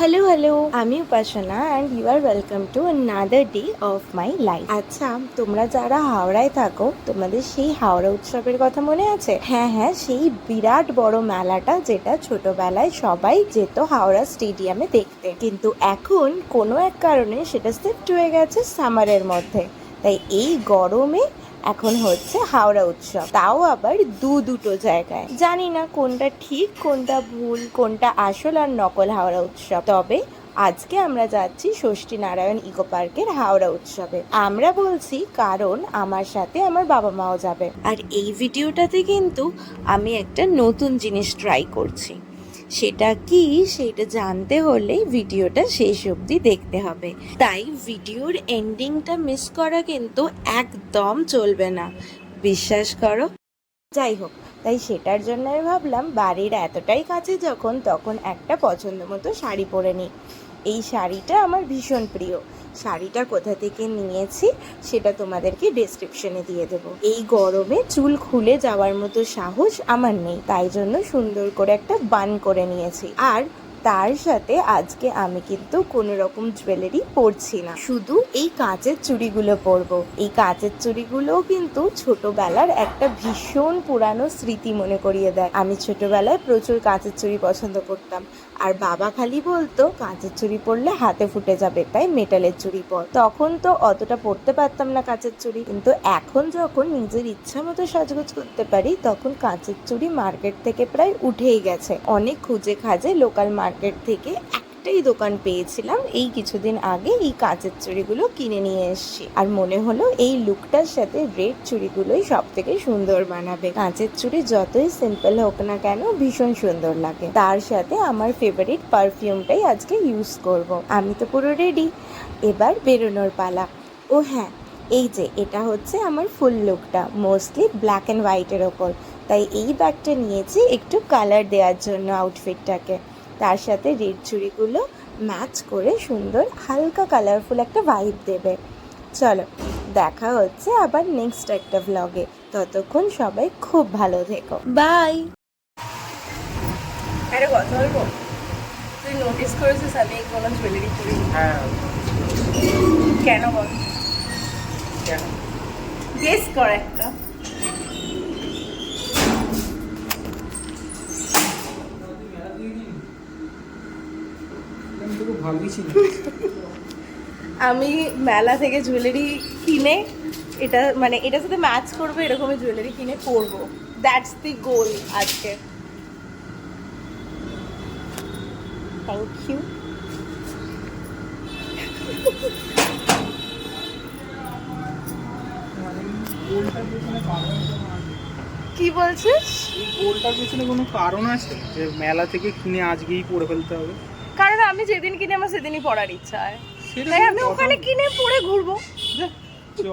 Hello hello, আমি Upasana and you are welcome to another day of my life. আচ্ছা, তোমরা যারা হাওড়ায় থাকো, তোমাদের সেই হাওড়া উৎসবের কথা মনে আছে? হ্যাঁ হ্যাঁ, সেই বিরাট বড় মেলাটা যেটা ছোটবেলায় সবাই যেত হাওড়া স্টেডিয়ামে দেখতে, কিন্তু এখন কোনো এক কারণে সেটা শিফট হয়ে গেছে সামারের মধ্যে। তাই এই গরমে এখন হচ্ছে হাওড়া উৎসব, তাও আবার দুটো জায়গায়। জানি না কোনটা ঠিক কোনটা ভুল, কোনটা আসল আর নকল হাওড়া উৎসব। তবে আজকে আমরা যাচ্ছি ষষ্ঠী নারায়ণ ইকো পার্কের হাওড়া উৎসবে। আমরা বলছি কারণ আমার সাথে আমার বাবা মাও যাবে, আর এই ভিডিওটাতে কিন্তু আমি একটা নতুন জিনিস ট্রাই করছি। সেটা কি, সেটা জানতে হলে ভিডিওটা শেষ অবধি দেখতে হবে। তাই ভিডিওর এন্ডিংটা মিস করা কিন্তু একদম চলবে না, বিশ্বাস করো। যাই হোক, তাই সেটার জন্য আমি ভাবলাম বাড়ির এতটাই কাছে যখন, তখন একটা পছন্দ মতো শাড়ি পরে নিই। এই শাড়িটা আমার ভীষণ প্রিয়। শাড়িটা কোথা থেকে নিয়েছি সেটা তোমাদেরকে ডেসক্রিপশনে দিয়ে দেবো। এই গরমে চুল খুলে যাওয়ার মতো সাহস আমার নেই, তাই জন্য সুন্দর করে একটা বান করে নিয়েছি। আর তার সাথে আজকে আমি কিন্তু কোনো রকম জুয়েলারি পরছি না, শুধু এই কাঁচের চুড়িগুলো পরবো। এই কাঁচের চুড়িগুলোও কিন্তু ছোটবেলার একটা ভীষণ পুরানো স্মৃতি মনে করিয়ে দেয়। আমি ছোটবেলায় প্রচুর কাঁচের চুড়ি পছন্দ করতাম, আর বাবা খালি বলতো কাঁচের চুড়ি পরলে হাতে ফুটে যাবে, তাই মেটালের চুড়ি পর। তখন তো অতটা পরতে পারতাম না কাঁচের চুড়ি, কিন্তু এখন যখন নিজের ইচ্ছা মতো সাজগোজ করতে পারি, তখন কাঁচের চুড়ি মার্কেট থেকে প্রায় উঠেই গেছে। অনেক খুঁজে খাজে লোকাল মার্কেট থেকে একটাই দোকান পেয়েছিলাম এই কিছুদিন আগে, এই কাঁচের চুড়িগুলো কিনে নিয়ে এসেছি। আর মনে হলো এই লুকটার সাথে রেড চুড়িগুলোই সব থেকে সুন্দর মানাবে। কাঁচের চুড়ি যতই সিম্পল হোক না কেন ভীষণ সুন্দর লাগে। তার সাথে আমার ফেভারিট পারফিউমটাই আজকে ইউজ করব। আমি তো পুরো রেডি, এবার বেরোনোর পালা। ও হ্যাঁ, এই যে এটা হচ্ছে আমার ফুল লুকটা, মোস্টলি ব্ল্যাক অ্যান্ড হোয়াইটের ওপর। তাই এই ব্যাগটা নিয়েছি একটু কালার দেওয়ার জন্য আউটফিটটাকে। তার সাথে রেড চুড়িগুলো ম্যাচ করে সুন্দর হালকা কালারফুল একটা ভাইব দেবে। চলো, দেখা হচ্ছে আবার নেক্সট একটা ভ্লগে। ততক্ষণ সবাই খুব ভালো থেকো, বাই। আরে কথা বলবো, তুই নোটিস করেছিস আমি কোনো জুয়েলারি পরি? হ্যাঁ। কেন বল? কেন? গেস কর একটা। আমি তোকে ভালোই চিনি। আমি মেলা থেকে জুয়েলারি কিনে এটা মানে এটার সাথে ম্যাচ করবে এরকমই জুয়েলারি কিনে পরবো। দ্যাটস দি গোল আজকে। Thank you. গোলটার পেছনে কারণ কি বলছিস? এই গোলটার পেছনে কোনো কারণ আছে যে মেলা থেকে কিনে আজকেই পরে ফেলতে হবে? কারণ আমি যেদিন কিনে আমার সেদিনই পড়ার ইচ্ছা হয়, সেটা তাই কোনো আমি কথা ওখানে না। কিনে পরে ঘুরবো। চ